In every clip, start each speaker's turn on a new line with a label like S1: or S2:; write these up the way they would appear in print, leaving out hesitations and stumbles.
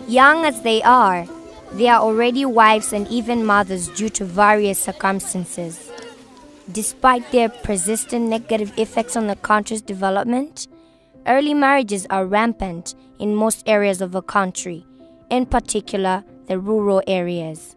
S1: Young as they are already wives and even mothers due to various circumstances. Despite their persistent negative effects on the country's development, early marriages are rampant in most areas of the country, in particular the rural areas.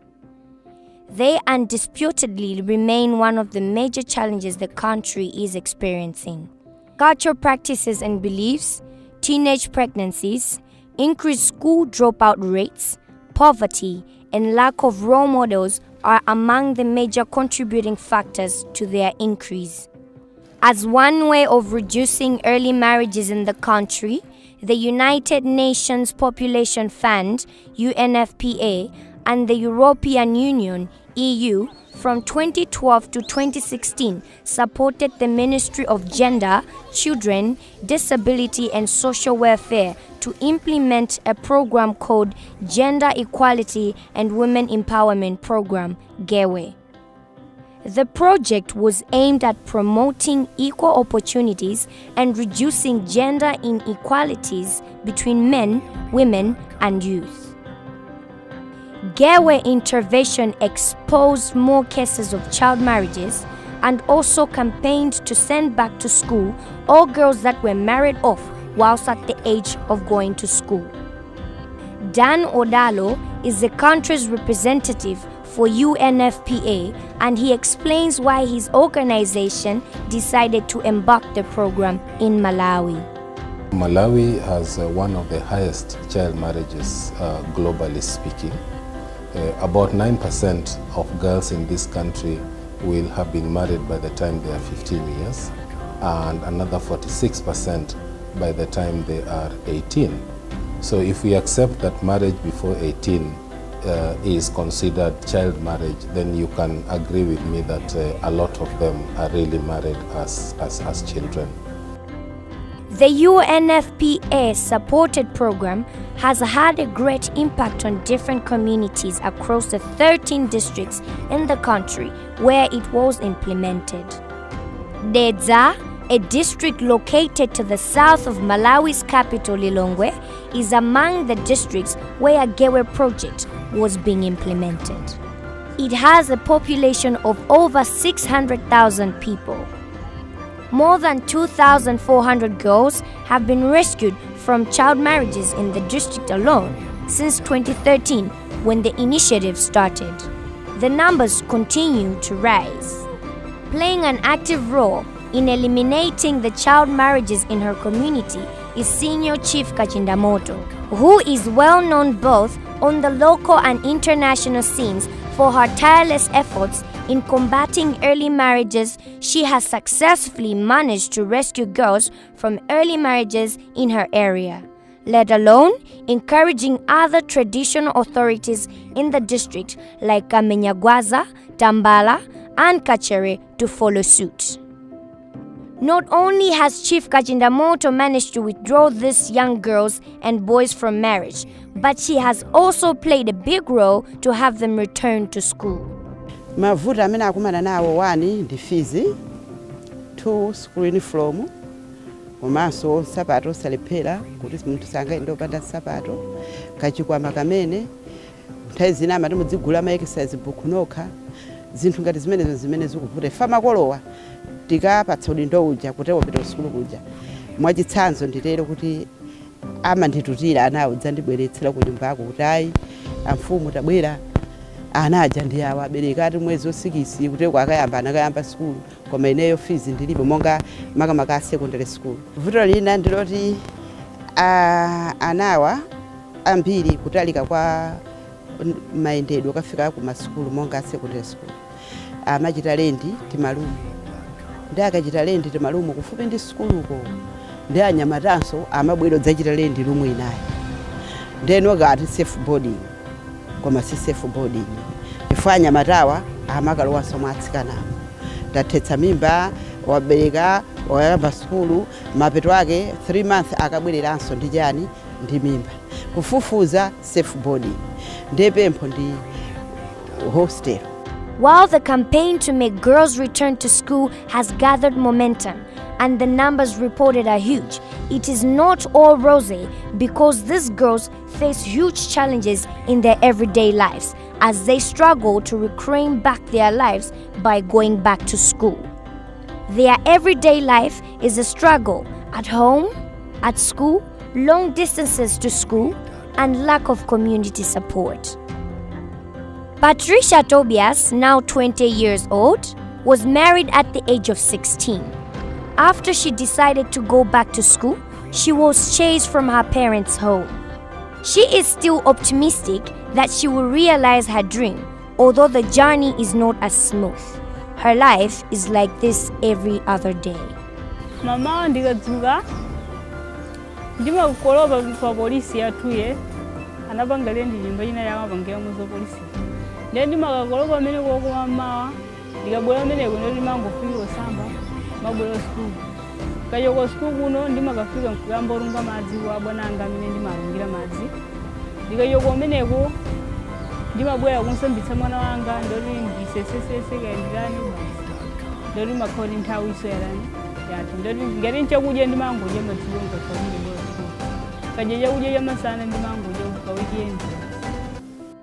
S1: They undisputedly remain one of the major challenges the country is experiencing. Cultural practices and beliefs, teenage pregnancies, increased school dropout rates, poverty, and lack of role models are among the major contributing factors to their increase. As one way of reducing early marriages in the country, the United Nations Population Fund, UNFPA, and the European Union, EU, from 2012 to 2016 supported the Ministry of Gender, Children, Disability and Social Welfare to implement a program called Gender Equality and Women Empowerment Program, GEWE. The project was aimed at promoting equal opportunities and reducing gender inequalities between men, women, and youth. GEWE intervention exposed more cases of child marriages and also campaigned to send back to school all girls that were married off whilst at the age of going to school. Dan Odalo is the country's representative for UNFPA, and he explains why his organization decided to embark the program in Malawi.
S2: Malawi has one of the highest child marriages globally speaking. About 9% of girls in this country will have been married by the time they are 15 years, and another 46% by the time they are 18. So if we accept that marriage before 18 is considered child marriage, then you can agree with me that a lot of them are really married as children.
S1: The UNFPA supported program has had a great impact on different communities across the 13 districts in the country where it was implemented. Dedza, a district located to the south of Malawi's capital Lilongwe, is among the districts where a GEWE project was being implemented. It has a population of over 600,000 people. More than 2,400 girls have been rescued from child marriages in the district alone since 2013 when the initiative started. The numbers continue to rise. Playing an active role in eliminating the child marriages in her community is Senior Chief Kachindamoto, who is well known both on the local and international scenes for her tireless efforts in combating early marriages. She has successfully managed to rescue girls from early marriages in her area, let alone encouraging other traditional authorities in the district like Kamenyagwaza, Tambala, and Kachere to follow suit. Not only has Chief Kachindamoto managed to withdraw these young girls and boys from marriage, but she has also played a big role to have them return to school.
S3: Mavuta amene akumana nawo wani ndi fees, 2 school uniform, komanso sapato salephera kuti munthu sangaende opanda sapato, kachikwama kamene nthawi zina amati mudzigula ma exercise book nokha, zinthu ngati zimene zikuvuta fama kolowa tikapatsa udindo uja kuti wapita kusukulu kuja. Mwachitsanzo nditero kuti amanditutira anawo dzandibweretsera ku nyumbako kuti ayi amfumu tabwera ana aja ndi awa abereka ati mwezi osikisi kuti akayamba school koma ineyo fees ndilibe monga makamaka secondary school. Vuto lina ndiloti anawa ambiri kutalika kwa maendedwe kafika ku masukulu monga secondary school. Amachitalendi timalumu ndi akachitalendi timalumu kufupi ndi sukuluko ndi anyamatanso amabwero dzachitalendi lumu inayi ndeno gati safe boarding koma si safe boarding ifanya matawa amakalowa somwe atsikana tathetsa mimba wabereka wayamba sukulu mapeto ake 3 months akabwereranso ndi chani ndi mimba kufufuza safe boarding ndepempho ndi hostel.
S1: While the campaign to make girls return to school has gathered momentum and the numbers reported are huge, it is not all rosy because these girls face huge challenges in their everyday lives as they struggle to reclaim back their lives by going back to school. Their everyday life is a struggle at home, at school, long distances to school, and lack of community support. Patricia Tobias, now 20 years old, was married at the age of 16. After she decided to go back to school, she was chased from her parents' home. She is still optimistic that she will realize her dream, although the journey is not as smooth. Her life is like this every other day.
S4: Mama ndikadzuka ndima kukolopa kwa polisi yathuye anapangalira ndi nyumba ina yamapangira muzo polisi ndiye ndimakakolopa amene kokoma mawa ndikabwera ameneko ndoti mangofika osamba mabwera school kachoko school kuno ndimakafika nkuyamba orunga madzi kwa abwana anga amene ndimalungira madzi ndikachoko ameneko ndimabwera kunsambitsa mwana wanga ndoti ndisesesese kaendirani ndoti makhoni nthawi iso yarani yati ndoti ngati nchakudya ndimangodya madziwo ngakhalire bwera kadya chakudya chamasana ndimangodya ka weekend.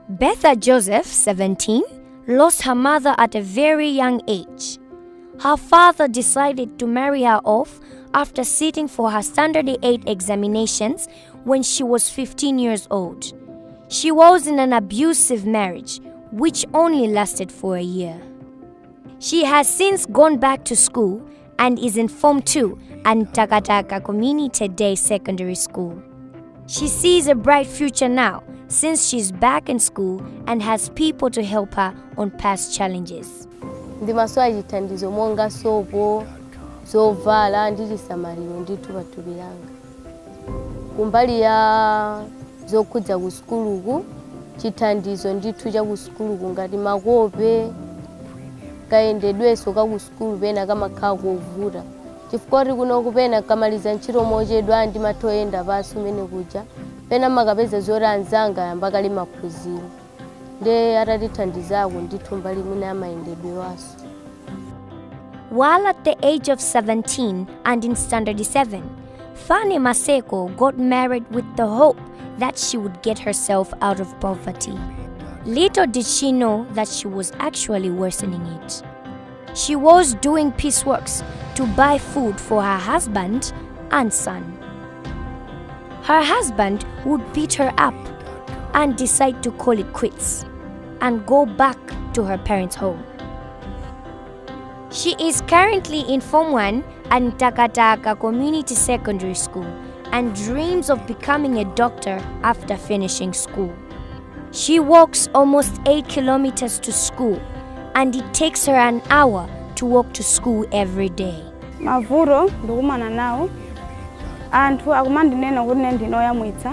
S1: Betha Joseph, 17, lost her mother at a very young age. Her father decided to marry her off after sitting for her Standard 8 examinations when she was 15 years old. She was in an abusive marriage, which only lasted for a year. She has since gone back to school and is in Form 2 at Takataka Community Day Secondary School. She sees a bright future now since she's back in school and has people to help her on past challenges.
S5: Ndimaswa chithandizo monga sopo, zovala ndi chisamaliro ndithu pathubilanga. Kumbali ya zokhudza ku skuluku, chithandizo ndithu cha ku skuluku ngati makope, kayendedweso ka ku skulu pena kamakhala kovuta. Chifukwa kuno kupena kamaliza ntchito mochedwa ndi mathoyenda pasi umene kuja pena makapeza zoti anzanga mpaka ali maphunziro nde atatithandizako ndithu mbali mwina amayendedwe waso.
S1: While at the age of 17 and in Standard 7, Fanny Maseko got married with the hope that she would get herself out of poverty. Little did she know that she was actually worsening it. She was doing pieceworks to buy food for her husband and son. Her husband would beat her up and decide to call it quits and go back to her parents' home. She is currently in Form 1 at Takataka Community Secondary School and dreams of becoming a doctor after finishing school. She walks almost 8 kilometers to school and it takes her an hour to walk to school every day.
S4: Mavuto ndikumana nawo anthu akumandinena kuti ndinoyamwitsa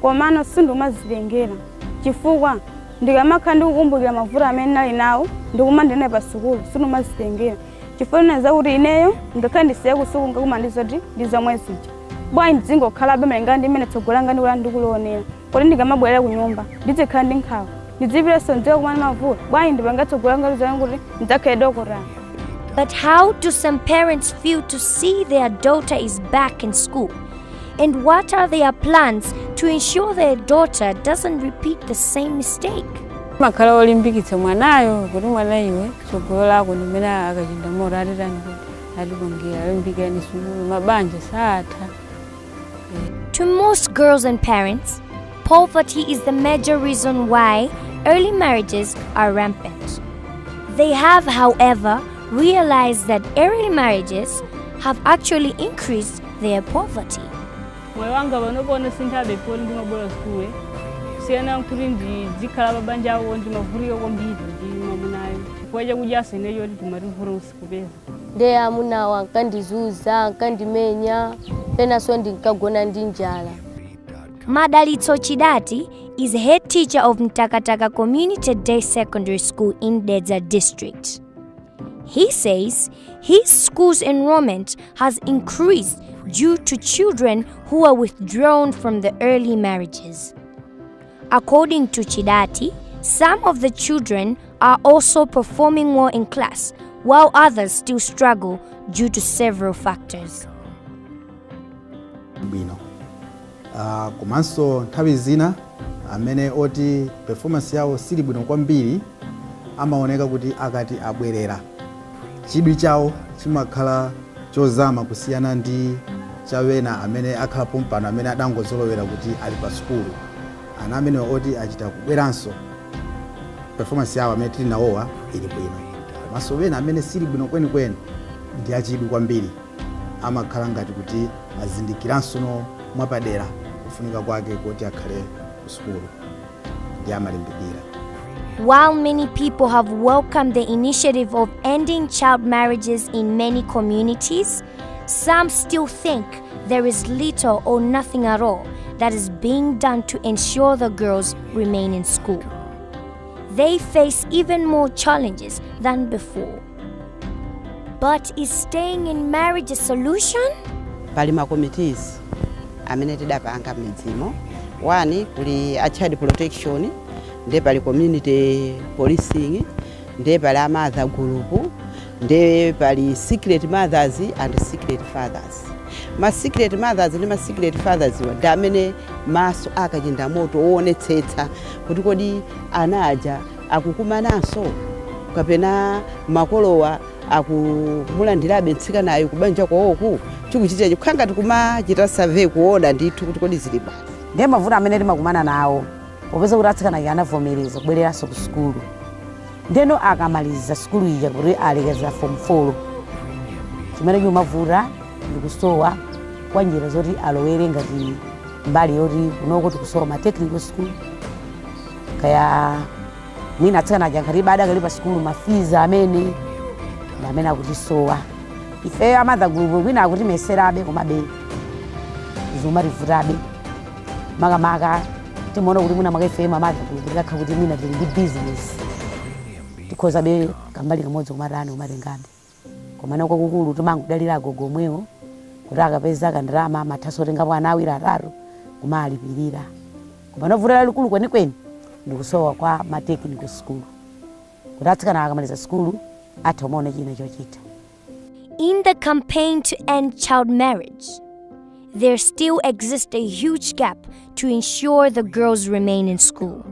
S4: komano sindimazilengera chifukwa ndikamakhala ndikukumbukira mavuto amene nali nawo ndikumandinena pa sukulu sindimazilengera chifukwa ndineza kuti ineyo ndikhala ndisiye ku sukulu ngakumandizoti ndizomwezija bwanji ndingokhalabe malinga ndi imene tsogolo langa ndikula ndikulionera kuti ndikamabwerera ku nyumba ndizikhala ndi nkhawa ndidzipireso ndidziwa kumana mavuto bwanji ndipanga tsogolo langa lizana kuti ndidzakhale dokotala.
S1: But how do some parents feel to see their daughter is back in school? And what are their plans to ensure their daughter doesn't repeat the same mistake?
S4: Makhala olimpikitsa mwanayo kuti mwana iwe tsogolo lako limene akachinda mora atitani kuti atipangire olimpika ni sukulu mabanja satha.
S1: To most girls and parents, poverty is the major reason why early marriages are rampant. They have, however, realized that early marriages have actually increased their poverty.
S4: Moyo wanga vanopona sinthabe poli ndimabwera sukulu siyana kuti ndizikhala mabanja awo ndimavulika kwambiri ndi mwamunayo chifukwa chakudyaso ineyo kuti timativula usiku peza.
S5: Nde amunawo ankandizuza ankandimenya penanso ndinkagona ndi njala.
S1: Madalitso Chidati is head teacher of Takataka Community Day Secondary School in Dedza District. He says his school's enrollment has increased due to children who are withdrawn from the early marriages. According to Chidati, some of the children are also performing well in class, while others still struggle due to several factors.
S6: bwino. Komanso nthawi zina amene oti performance yawo sili bwino kwambiri amaoneka kuti akati abwerera chidwi chawo chimakhala chozama kusiyana ndi chawena amene akhala pompano amene adangozolowera kuti ali pa sukulu. Ana amene oti achita kubweranso performance yawo amene tili nawowa ili bwino. Komanso wena amene sili bwino kwenikweni ndi achidwi kwambiri amakhala ngati kuti azindikiranso mwapadera kufunika kwake kuti akhale ku sukulu ndi amalimbikira.
S1: While many people have welcomed the initiative of ending child marriages in many communities, some still think there is little or nothing at all that is being done to ensure the girls remain in school. They face even more challenges than before. But is staying in marriage a solution?
S3: Pali ma committees amene tidapanga midzimo. One kuli a child protection, nde pali community policing, nde pali a mother group, nde pali secret mothers and secret fathers. Ma secret mothers ndi ma secret fathers ndi amene maso akachenda moto oonetsetsa kuti kodi anaja akukumananso kapena makolowa akumulandirabe mtsikanayo kubanja kwawoku chikuchita kukhanga tikumachita survey kuona ndithu kuti kodi zili basi.
S7: Ndiye mavuto amene timakumana nawo popeza kuti atsikana anavomereza kubwereranso ku sukulu. Ndeno akamaliza sukulu ija kuti alekeza form 4 chimene chimavuta ndikusowa kwa njira zoti alowere ngati mbali yoti kunoko tikusowa ma technical school kaya mwina atsikana aja ngati bada kali pa sukulu mafiza amene akutisowa. Ife amadha group mwina akuti meserabe komabe zumarivutabe makamaka timaona kuti mwina mwakafema amadha group lakha kuti mwina tili ndi business tikhoza be kambali kamodzi kumatani kumatengabe komana kwakukulu timangudalira agogo omwewo kuti akapeza kandalama amathaso tengapo ana awiri atatu kumalipirira. Komana vuto lalikulu kwenikweni ndikusowa kwa ma technical school kuti atsikana akamaliza sukulu atha umaona china chochita.
S1: In the campaign to end child marriage, there still exists a huge gap to ensure the girls remain in school.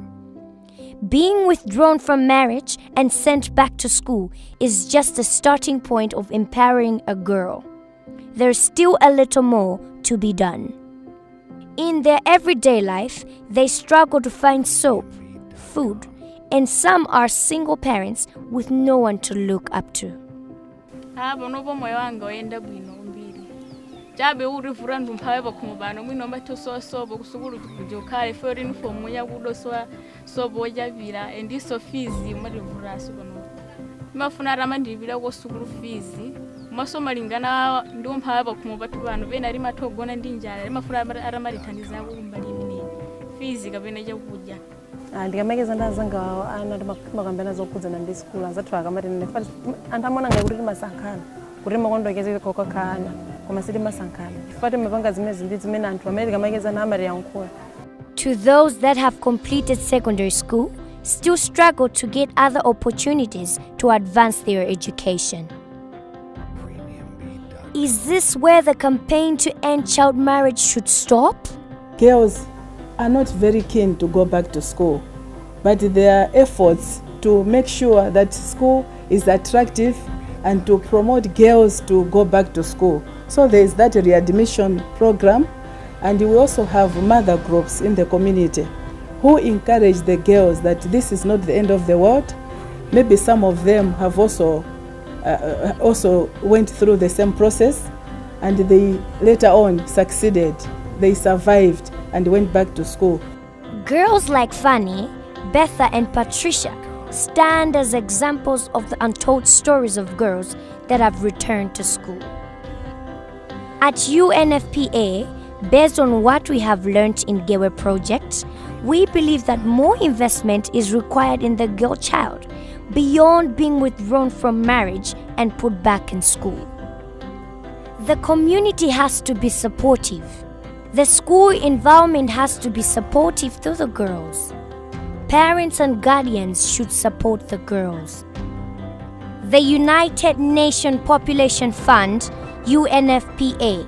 S1: Being withdrawn from marriage and sent back to school is just the starting point of empowering a girl. There's still a little more to be done. In their everyday life, they struggle to find soap, food, and some are single parents with no one to look up to.
S4: Bonobo moyo wanga oyenda bwino mbiri. Jabe uri furandu mpawe bakumubana mwino mbato sobo kusukulu kujokale for uniform ya kudoswa sobo yabira endiso fees muri vuraso bono. Mafuna ramandibira ko sukulu fees. Maso malingana ndo mpawe bakumubatu bano bena ari matogona ndinjara ari mafura aramaritandiza ko kumbali mini. Fees kabene je kujja.
S8: Ndikamekeza ndazanga ana makambena zokudza ndi school azathu akamati nne antamona ngai kuti masankhana kuti makondokeze kokha khana koma sili masankhana fati mapanga zimezi ndi zimene anthu amene kamekeza na amari yankhula.
S1: To those that have completed secondary school, still struggle to get other opportunities to advance their education. Is this where the campaign to end child marriage should stop?
S9: Girls are not very keen to go back to school, but there are efforts to make sure that school is attractive and to promote girls to go back to school. So there is that readmission program, and we also have mother groups in the community who encourage the girls that this is not the end of the world. Maybe some of them have also went through the same process, and they later on succeeded. They survived and went back to school.
S1: Girls like Fanny, Betha, and Patricia stand as examples of the untold stories of girls that have returned to school. At UNFPA, based on what we have learned in Gewe project, we believe that more investment is required in the girl child beyond being withdrawn from marriage and put back in school. The community has to be supportive. The school environment has to be supportive to the girls. Parents and guardians should support the girls. The United Nations Population Fund, UNFPA,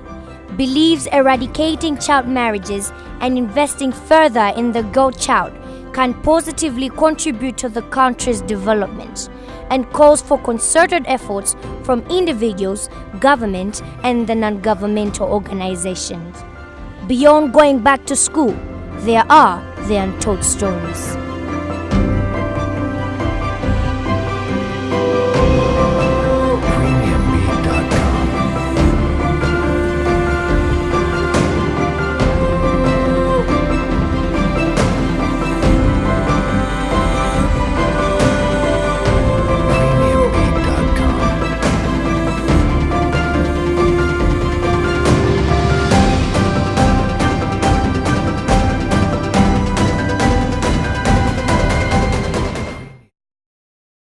S1: believes eradicating child marriages and investing further in the girl child can positively contribute to the country's development, and calls for concerted efforts from individuals, government, and the non-governmental organizations. Beyond going back to school, there are the untold stories.